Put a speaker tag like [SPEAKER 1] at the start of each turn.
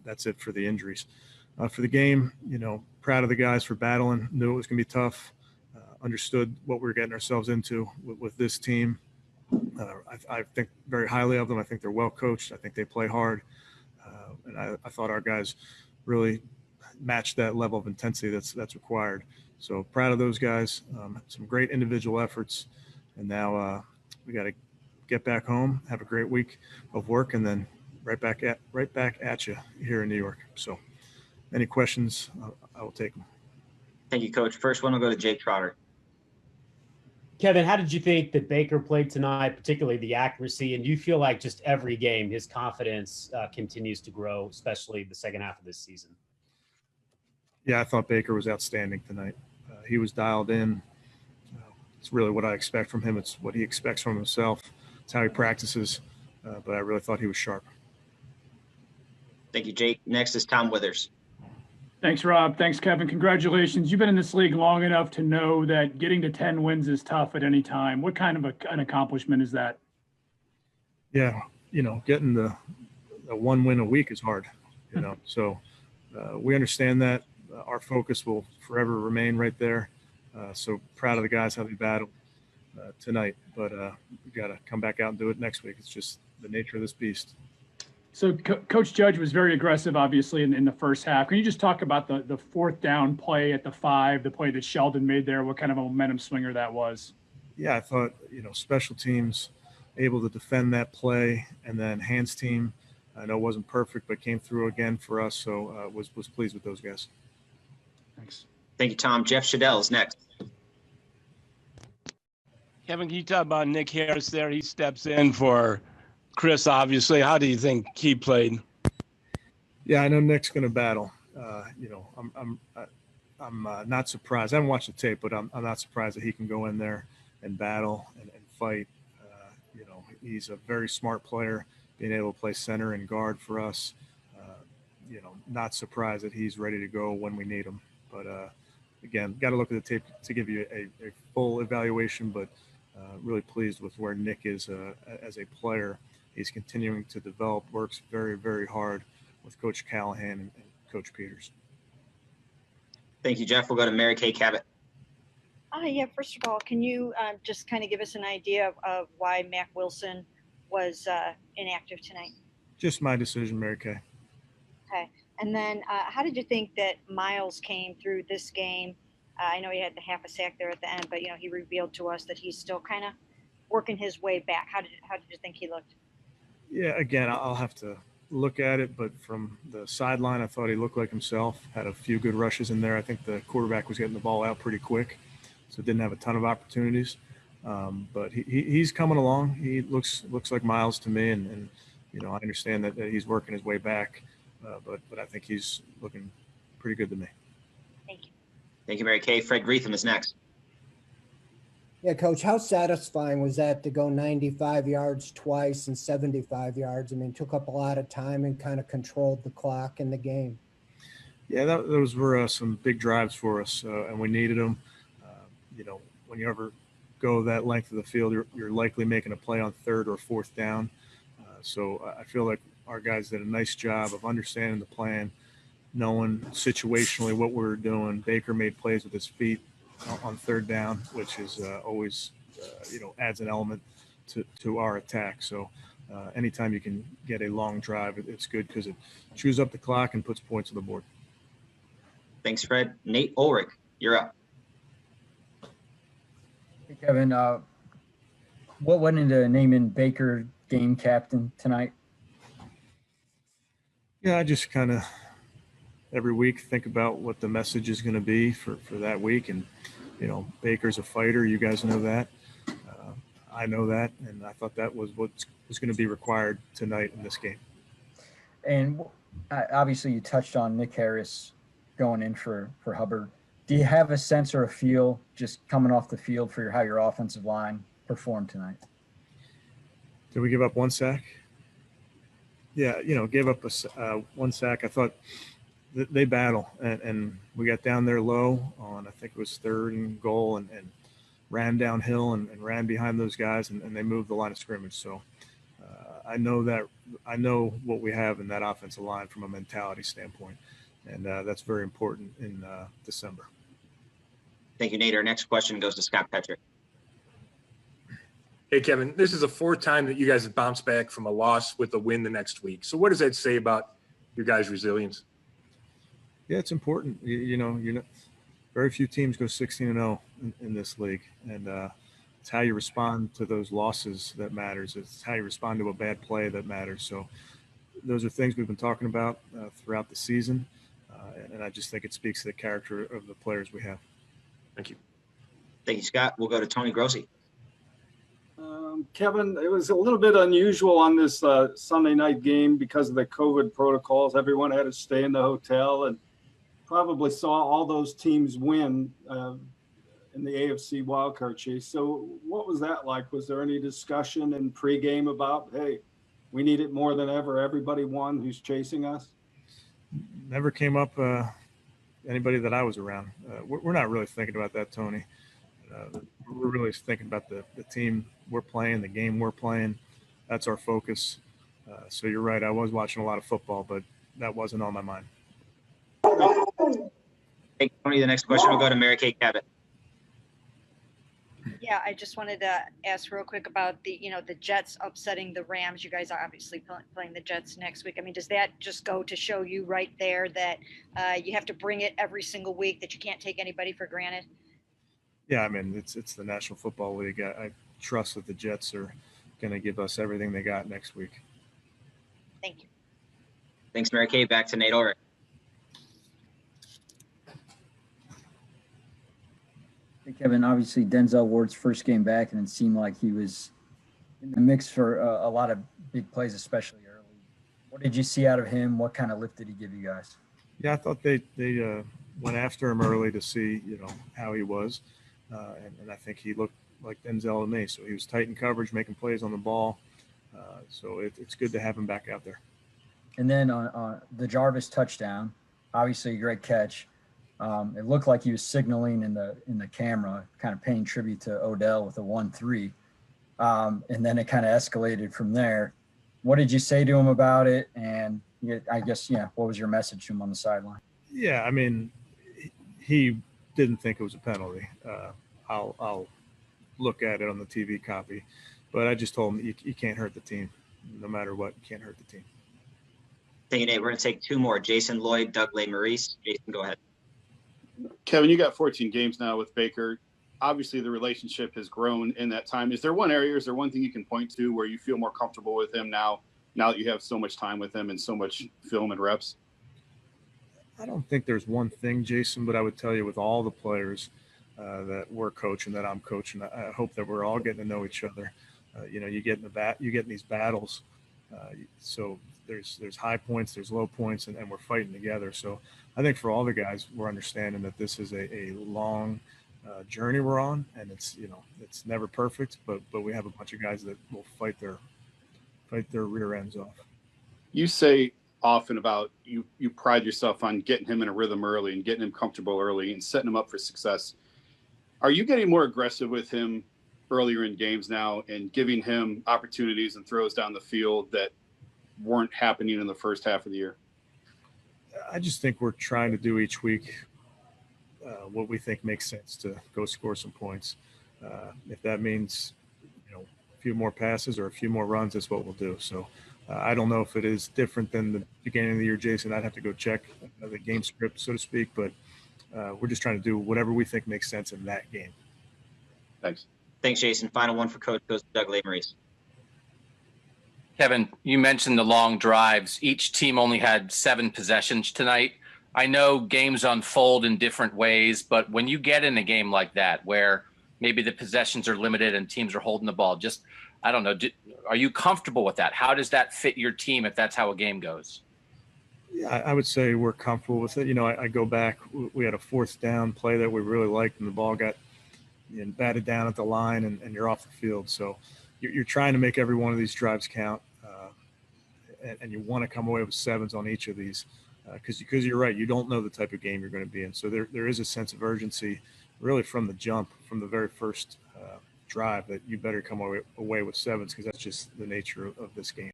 [SPEAKER 1] that's it for the injuries. For the game, proud of the guys for battling. Knew it was going to be tough. Understood what we were getting ourselves into with this team. I think very highly of them. I think they're well coached. I think they play hard. And I thought our guys really matched that level of intensity that's required. So proud of those guys. Some great individual efforts. And now we got to get back home, have a great week of work, and then right back at you here in New York. So any questions, I will take them.
[SPEAKER 2] Thank you, Coach. First one will go to Jake Trotter.
[SPEAKER 3] Kevin, how did you think that Baker played tonight, particularly the accuracy? And do you feel like just every game his confidence continues to grow, especially the second half of this season?
[SPEAKER 1] Yeah, I thought Baker was outstanding tonight. He was dialed in. It's really what I expect from him. It's what he expects from himself. It's how he practices. But I really thought he was sharp.
[SPEAKER 2] Thank you, Jake. Next is Tom Withers.
[SPEAKER 4] Thanks, Rob. Thanks, Kevin. Congratulations. You've been in this league long enough to know that getting to 10 wins is tough at any time. What kind of an accomplishment is that?
[SPEAKER 1] Yeah, getting the one win a week is hard, So we understand that. Our focus will forever remain right there. So proud of the guys, how they battled tonight. But we've got to come back out and do it next week. It's just the nature of this beast.
[SPEAKER 4] So Coach Judge was very aggressive, obviously, in the first half. Can you just talk about the fourth down play at the 5, the play that Sheldon made there, what kind of a momentum swinger that was?
[SPEAKER 1] Yeah, I thought, special teams able to defend that play, and then hands team, I know it wasn't perfect, but came through again for us. So was pleased with those guys.
[SPEAKER 4] Thanks.
[SPEAKER 2] Thank you, Tom. Jeff Shadell is next.
[SPEAKER 5] Kevin, can you talk about Nick Harris there? He steps in for Chris, obviously. How do you think he played?
[SPEAKER 1] Yeah, I know Nick's going to battle. I'm not surprised. I haven't watched the tape, but I'm not surprised that he can go in there and battle and fight. He's a very smart player, being able to play center and guard for us. Not surprised that he's ready to go when we need him. But, again, got to look at the tape to give you a full evaluation, but really pleased with where Nick is as a player. He's continuing to develop, works very, very hard with Coach Callahan and Coach Peters.
[SPEAKER 2] Thank you, Jeff. We'll go to Mary Kay Cabot.
[SPEAKER 6] Yeah, first of all, can you just kind of give us an idea of why Mac Wilson was inactive tonight?
[SPEAKER 1] Just my decision, Mary Kay.
[SPEAKER 6] Okay. And then how did you think that Miles came through this game? I know he had the half a sack there at the end, but, he revealed to us that he's still kind of working his way back. How did you think he looked?
[SPEAKER 1] Yeah, again, I'll have to look at it, but from the sideline, I thought he looked like himself, had a few good rushes in there. I think the quarterback was getting the ball out pretty quick, so didn't have a ton of opportunities. But he's coming along. He looks like Miles to me, and I understand that he's working his way back, but I think he's looking pretty good to me.
[SPEAKER 6] Thank you.
[SPEAKER 2] Thank you, Mary Kay. Fred Greetham is next.
[SPEAKER 7] Yeah, Coach, how satisfying was that to go 95 yards twice and 75 yards? I mean, took up a lot of time and kind of controlled the clock in the game.
[SPEAKER 1] Yeah, those were some big drives for us, and we needed them. When you ever go that length of the field, you're likely making a play on third or fourth down. So I feel like our guys did a nice job of understanding the plan, knowing situationally what we were doing. Baker made plays with his feet on third down, which is always, adds an element to our attack. So anytime you can get a long drive, it's good because it chews up the clock and puts points on the board.
[SPEAKER 2] Thanks, Fred. Nate Ulrich, you're up.
[SPEAKER 8] Hey, Kevin, what went into naming Baker game captain tonight?
[SPEAKER 1] Yeah, I just kind of every week think about what the message is going to be for that week. And, Baker's a fighter. You guys know that. I know that. And I thought that was what was going to be required tonight in this game.
[SPEAKER 8] And obviously you touched on Nick Harris going in for Hubbard. Do you have a sense or a feel just coming off the field for how your offensive line performed tonight?
[SPEAKER 1] Did we give up one sack? Yeah, gave up one sack. I thought they battle, and we got down there low on, I think it was 3rd and goal, and ran downhill and ran behind those guys, and they moved the line of scrimmage. So I know what we have in that offensive line from a mentality standpoint, and that's very important in December.
[SPEAKER 2] Thank you, Nate. Our next question goes to Scott Petrick.
[SPEAKER 9] Hey, Kevin, this is the fourth time that you guys have bounced back from a loss with a win the next week. So what does that say about your guys' resilience?
[SPEAKER 1] Yeah, it's important. You know, very few teams go 16-0 in this league, and it's how you respond to those losses that matters. It's how you respond to a bad play that matters. So those are things we've been talking about throughout the season, and I just think it speaks to the character of the players we have.
[SPEAKER 9] Thank you.
[SPEAKER 2] Thank you, Scott. We'll go to Tony Grossi.
[SPEAKER 10] Kevin, it was a little bit unusual on this Sunday night game because of the COVID protocols. Everyone had to stay in the hotel, and probably saw all those teams win in the AFC wildcard chase. So what was that like? Was there any discussion in pregame about, hey, we need it more than ever, everybody won who's chasing us?
[SPEAKER 1] Never came up anybody that I was around. We're not really thinking about that, Tony. We're really thinking about the team we're playing, the game we're playing. That's our focus. So you're right. I was watching a lot of football, but that wasn't on my mind.
[SPEAKER 2] Thank you, Tony. The next question will go to Mary Kay Cabot.
[SPEAKER 6] Yeah, I just wanted to ask real quick about the Jets upsetting the Rams. You guys are obviously playing the Jets next week. I mean, does that just go to show you right there that you have to bring it every single week, that you can't take anybody for granted?
[SPEAKER 1] Yeah, I mean, it's the National Football League. I trust that the Jets are going to give us everything they got next week.
[SPEAKER 6] Thank you.
[SPEAKER 2] Thanks, Mary Kay. Back to Nate Ulrich.
[SPEAKER 8] Hey, Kevin, obviously Denzel Ward's first game back, and it seemed like he was in the mix for a lot of big plays, especially early. What did you see out of him? What kind of lift did he give you guys?
[SPEAKER 1] Yeah, I thought they went after him early to see, how he was. And I think he looked like Denzel to me. So he was tight in coverage, making plays on the ball. So it's good to have him back out there.
[SPEAKER 8] And then on the Jarvis touchdown, obviously a great catch. It looked like he was signaling in the camera, kind of paying tribute to Odell with a 1-3. And then it kind of escalated from there. What did you say to him about it? And I guess, what was your message to him on the sideline?
[SPEAKER 1] Yeah, I mean, he didn't think it was a penalty. I'll look at it on the TV copy, but I just told him you can't hurt the team. No matter what, you can't hurt the team.
[SPEAKER 2] Thank you, Nate. We're going to take two more. Jason Lloyd, Doug Maurice. Jason, go ahead.
[SPEAKER 11] Kevin, you got 14 games now with Baker. Obviously, the relationship has grown in that time. Is there one area, is there one thing you can point to where you feel more comfortable with him now that you have so much time with him and so much film and reps?
[SPEAKER 1] I don't think there's one thing, Jason, but I would tell you with all the players that we're coaching, that I'm coaching, I hope that we're all getting to know each other. You get in these battles. So there's high points, there's low points, and we're fighting together. So I think for all the guys, we're understanding that this is a long journey we're on, and it's never perfect, but we have a bunch of guys that will fight their rear ends off.
[SPEAKER 11] You say often about you pride yourself on getting him in a rhythm early and getting him comfortable early and setting him up for success. Are you getting more aggressive with him earlier in games now and giving him opportunities and throws down the field that weren't happening in the first half of the year?
[SPEAKER 1] I just think we're trying to do each week what we think makes sense to go score some points. If that means, a few more passes or a few more runs, that's what we'll do. So I don't know if it is different than the beginning of the year, Jason. I'd have to go check the game script, so to speak, but we're just trying to do whatever we think makes sense in that game.
[SPEAKER 11] Thanks.
[SPEAKER 2] Thanks, Jason. Final one for Coach goes to Doug Maurice.
[SPEAKER 12] Kevin, you mentioned the long drives. Each team only had 7 possessions tonight. I know games unfold in different ways, but when you get in a game like that where maybe the possessions are limited and teams are holding the ball, I don't know, are you comfortable with that? How does that fit your team if that's how a game goes?
[SPEAKER 1] Yeah, I would say we're comfortable with it. I go back, we had a 4th down play that we really liked, and the ball got batted down at the line, and you're off the field. So you're trying to make every one of these drives count, and you want to come away with 7s on each of these because you're right. You don't know the type of game you're going to be in. So there is a sense of urgency really from the jump, from the very first drive, that you better come away with 7s because that's just the nature of this game.